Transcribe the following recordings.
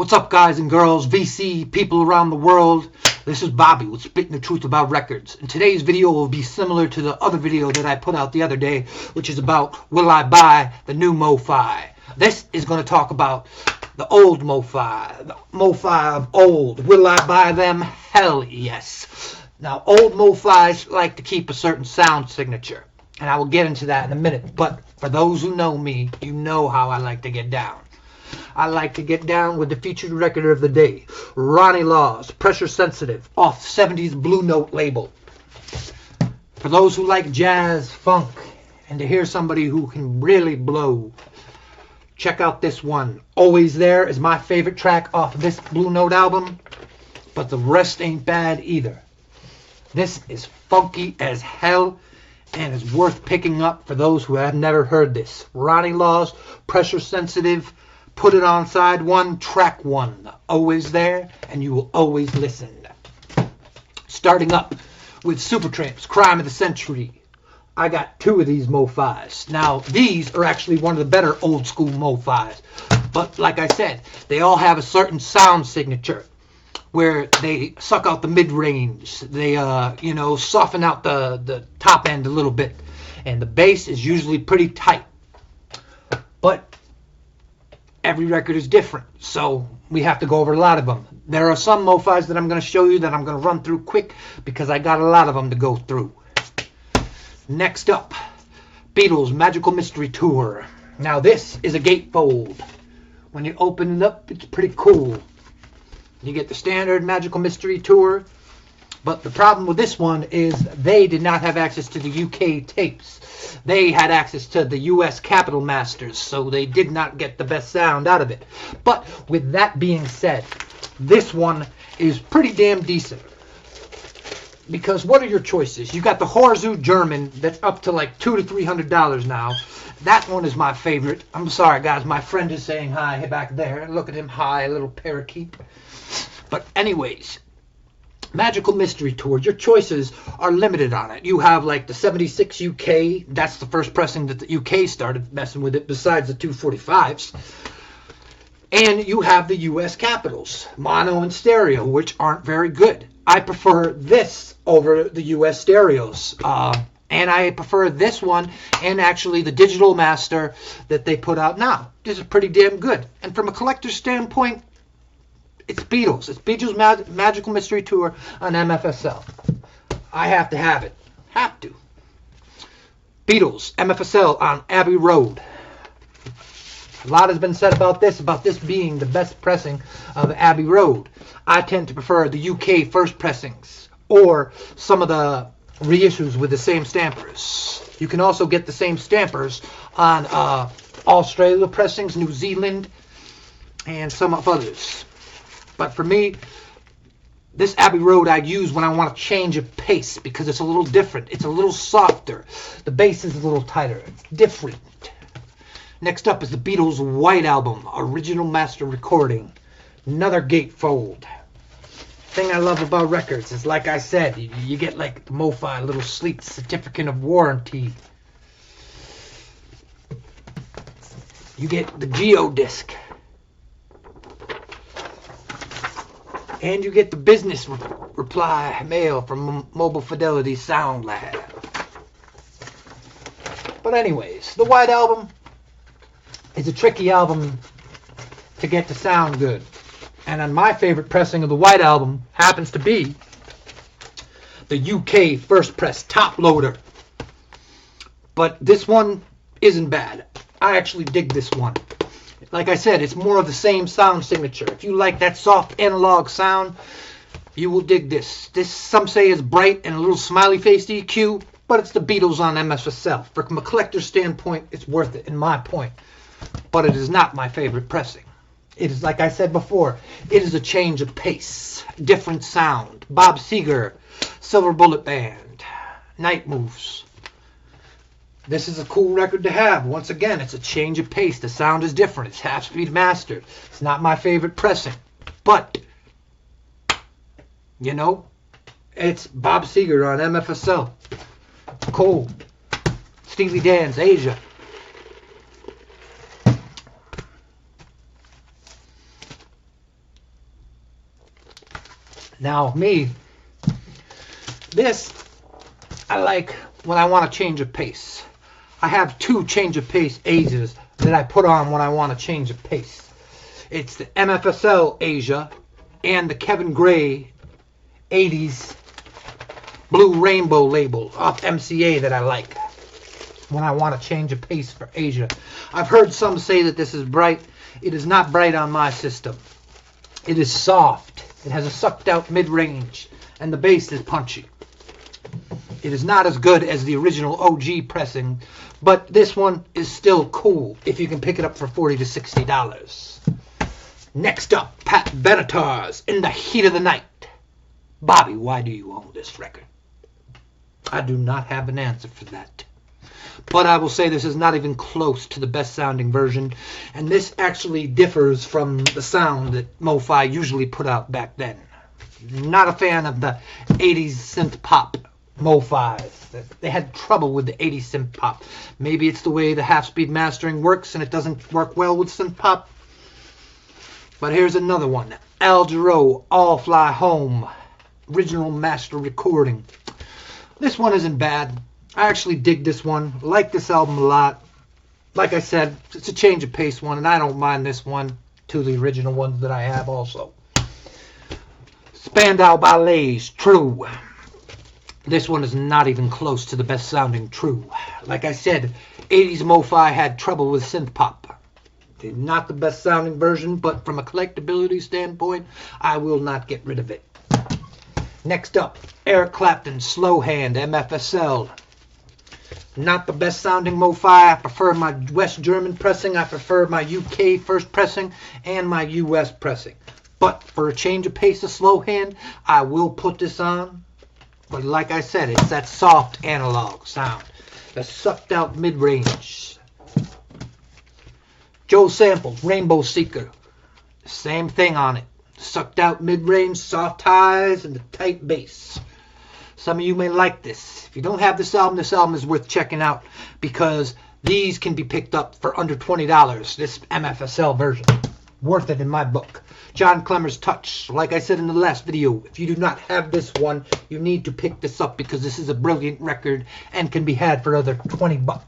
What's up, guys and girls, VC, people around the world? This is Bobby with Spitting the Truth About Records. And today's video will be similar to the other video that I put out the other day, which is about will I buy the new Mofi. This is going to talk about the old Mofi, the Mofi of old. Will I buy them? Hell yes. Now, old Mofis like to keep a certain sound signature, and I will get into that in a minute. But for those who know me, you know how I like to get down. I like to get down with the featured record of the day, Ronnie Law's Pressure Sensitive, off 70s Blue Note label. For those who like jazz, funk, and to hear somebody who can really blow, check out this one. Always There is my favorite track off this Blue Note album, but the rest ain't bad either. This is funky as hell and is worth picking up for those who have never heard this. Ronnie Law's Pressure Sensitive. Put it on side one, track one. Always There, and you will always listen. Starting up with Supertramp's Crime of the Century. I got two of these Mofis. Now, these are actually one of the better old school Mofis. But like I said, they all have a certain sound signature where they suck out the mid-range. They, soften out the top end a little bit. And the bass is usually pretty tight. But every record is different, so we have to go over a lot of them. There are some Mofis that I'm going to show you that I'm going to run through quick because I got a lot of them to go through. Next up, Beatles Magical Mystery Tour. Now this is a gatefold. When you open it up, it's pretty cool. You get the standard Magical Mystery Tour, but the problem with this one is they did not have access to the UK tapes. They had access to the US Capitol Masters, so they did not get the best sound out of it. But with that being said, this one is pretty damn decent. Because what are your choices? You got the Horzu German that's up to like $200 to $300 now. That one is my favorite. I'm sorry, guys. My friend is saying hi back there. Look at him, hi, little parakeet. But anyways, Magical Mystery Tour, your choices are limited on it. You have like the 76 UK, that's the first pressing that the UK started messing with it besides the 245s. And you have the US Capitals, mono and stereo, which aren't very good. I prefer this over the US stereos. And I prefer this one and actually the digital master that they put out now. This is pretty damn good. And from a collector's standpoint, it's Beatles. It's Beatles Magical Mystery Tour on MFSL. I have to have it. Have to. Beatles MFSL on Abbey Road. A lot has been said about this being the best pressing of Abbey Road. I tend to prefer the UK first pressings or some of the reissues with the same stampers. You can also get the same stampers on Australia pressings, New Zealand, and some of others. But for me, this Abbey Road I use when I want to change a pace because it's a little different. It's a little softer. The bass is a little tighter. It's different. Next up is the Beatles White Album, Original Master Recording. Another gatefold. Thing I love about records is, like I said, you get like the Mofi, a little sleek certificate of warranty. You get the Geodisc. And you get the business reply mail from Mobile Fidelity Sound Lab. But anyways, the White Album is a tricky album to get to sound good. And on my favorite pressing of the White Album happens to be the UK first press top loader. But this one isn't bad. I actually dig this one. Like I said, it's more of the same sound signature. If you like that soft analog sound, you will dig this. This, some say, is bright and a little smiley face EQ, but it's the Beatles on MFSL. From a collector's standpoint, it's worth it, in my point. But it is not my favorite pressing. It is, like I said before, it is a change of pace, different sound. Bob Seger, Silver Bullet Band, Night Moves. This is a cool record to have. Once again, it's a change of pace. The sound is different. It's half-speed mastered. It's not my favorite pressing. But, it's Bob Seger on MFSL. Cool. Steely Dan's Asia. Now, this I like when I want to change a pace. I have two change of pace Asias that I put on when I want to change a pace. It's the MFSL Asia and the Kevin Gray 80s Blue Rainbow label off MCA that I like when I want to change a pace for Asia. I've heard some say that this is bright. It is not bright on my system. It is soft. It has a sucked out mid-range and the bass is punchy. It is not as good as the original OG pressing, but this one is still cool if you can pick it up for $40 to $60. Next up, Pat Benatar's In the Heat of the Night. Bobby, why do you own this record? I do not have an answer for that. But I will say this is not even close to the best sounding version, and this actually differs from the sound that Mofi usually put out back then. Not a fan of the 80s synth-pop Mofis. They had trouble with the 80s synth-pop. Maybe it's the way the half-speed mastering works and it doesn't work well with synth-pop. But here's another one. Al Jarreau, All Fly Home. Original master recording. This one isn't bad. I actually dig this one. Like this album a lot. Like I said, it's a change of pace one, and I don't mind this one to the original ones that I have also. Spandau Ballet's True. This one is not even close to the best sounding True. Like I said, 80s Mofi had trouble with synth pop. Not the best sounding version, but from a collectability standpoint, I will not get rid of it. Next up, Eric Clapton, Slow Hand, MFSL. Not the best sounding Mofi. I prefer my West German pressing. I prefer my UK first pressing and my US pressing. But for a change of pace of Slow Hand, I will put this on. But like I said, it's that soft analog sound. The sucked out mid-range. Joe Samples, Rainbow Seeker. Same thing on it. Sucked out mid-range, soft highs, and a tight bass. Some of you may like this. If you don't have this album is worth checking out because these can be picked up for under $20. This MFSL version. Worth it in my book. John Clemmer's Touch. Like I said in the last video, if you do not have this one, you need to pick this up because this is a brilliant record and can be had for other $20.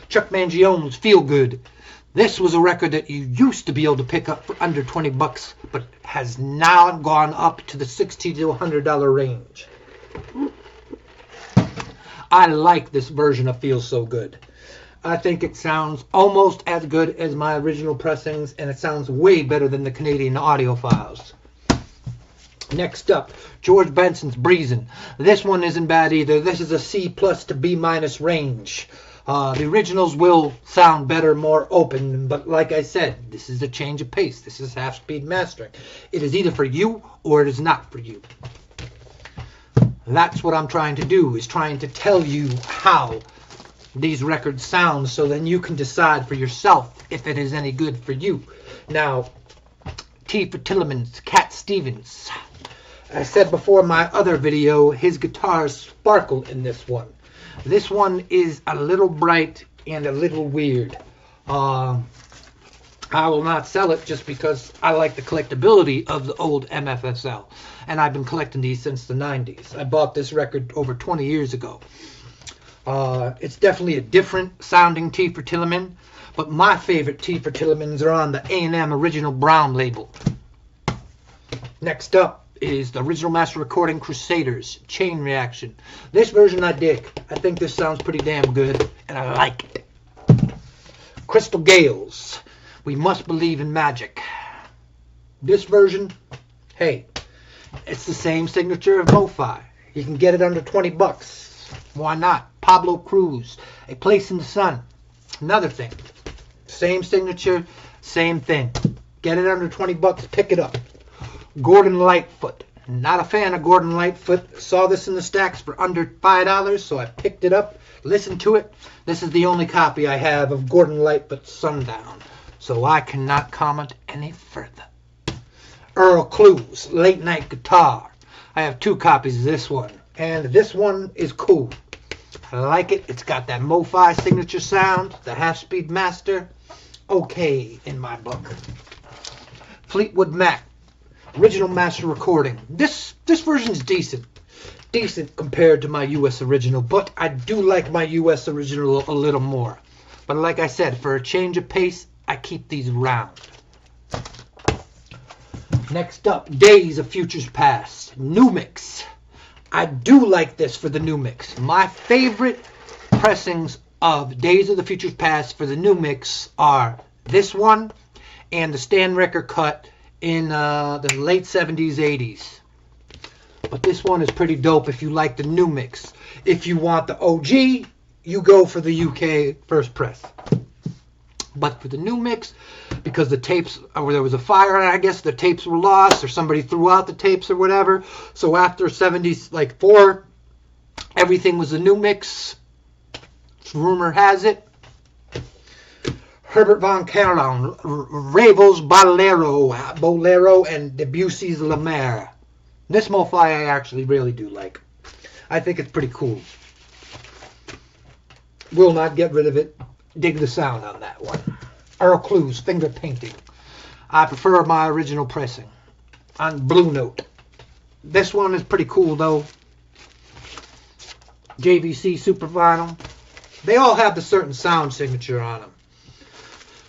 Chuck Mangione's Feel Good. This was a record that you used to be able to pick up for under $20, but has now gone up to the $60 to $100 range. I like this version of Feel So Good. I think it sounds almost as good as my original pressings, and it sounds way better than the Canadian audiophiles. Next up, George Benson's Breezin'. This one isn't bad either. This is a C+ to B- range. The originals will sound better, more open, but like I said, this is a change of pace. This is half-speed mastering. It is either for you or it is not for you. That's what I'm trying to do, is trying to tell you how these records sound so then you can decide for yourself if it is any good for you. Now, T for Tillemans, Cat Stevens. I said before my other video, his guitars sparkle in this one. This one is a little bright and a little weird. I will not sell it just because I like the collectability of the old MFSL. And I've been collecting these since the 90s. I bought this record over 20 years ago. It's definitely a different sounding T for Tillemans. But my favorite T for Tillemans are on the A&M Original Brown label. Next up is the original master recording Crusaders, Chain Reaction. This version I dig. I think this sounds pretty damn good, and I like it. Crystal Gales, We Must Believe in Magic. This version, hey, it's the same signature of Mofi. You can get it under $20. Why not? Pablo Cruz, A Place in the Sun. Another thing. Same signature, same thing. Get it under $20, pick it up. Gordon Lightfoot. Not a fan of Gordon Lightfoot. Saw this in the stacks for under $5, so I picked it up, listened to it. This is the only copy I have of Gordon Lightfoot's Sundown, so I cannot comment any further. Earl Clues, Late Night Guitar. I have 2 copies of this one, and this one is cool. I like it. It's got that Mofi signature sound, the half-speed master. Okay in my book. Fleetwood Mac, Original master recording. This version's decent. Decent compared to my US original, but I do like my US original a little more. But like I said, for a change of pace, I keep these around. Next up, Days of Futures Past. New mix. I do like this for the new mix. My favorite pressings of Days of the Futures Past for the new mix are this one and the Stan Ricker cut in the late 70s, 80s. But this one is pretty dope if you like the new mix. If you want the OG, you go for the UK first press. But for the new mix, because the tapes, or there was a fire, and I guess the tapes were lost, or somebody threw out the tapes or whatever. So after 70s, like 4, everything was a new mix. Rumor has it. Herbert von Karajan, Ravel's Bolero, and Debussy's La Mer. This Mofi I actually really do like. I think it's pretty cool. Will not get rid of it. Dig the sound on that one. Earl Clues, Finger Painting. I prefer my original pressing on Blue Note. This one is pretty cool though. JVC Super Vinyl. They all have the certain sound signature on them.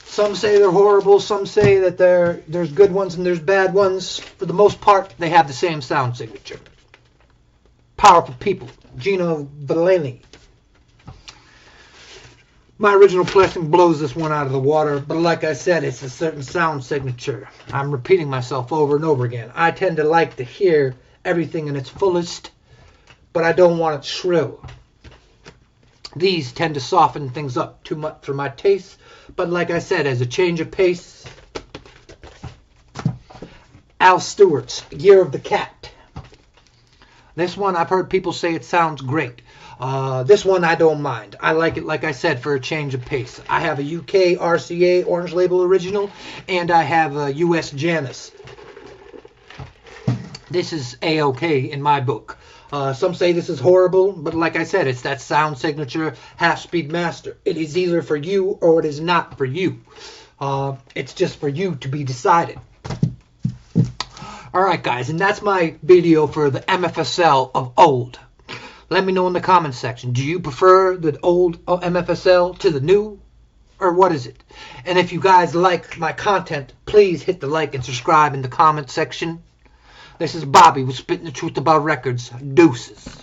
Some say they're horrible, some say that there's good ones and there's bad ones. For the most part, they have the same sound signature. Powerful People, Gino Villani. My original pressing blows this one out of the water, but like I said, it's a certain sound signature. I'm repeating myself over and over again. I tend to like to hear everything in its fullest, but I don't want it shrill. These tend to soften things up too much for my taste. But like I said, as a change of pace, Al Stewart's Year of the Cat. This one, I've heard people say it sounds great. This one I don't mind. I like it, like I said, for a change of pace. I have a UK RCA Orange Label original, and I have a US Janus. This is A-OK in my book. Some say this is horrible, but like I said, it's that sound signature half-speed master. It is either for you or it is not for you. It's just for you to be decided. Alright guys, and that's my video for the MFSL of old. Let me know in the comments section. Do you prefer the old MFSL to the new? Or what is it? And if you guys like my content, please hit the like and subscribe in the comment section. This is Bobby with Spitting the Truth About Records. Deuces.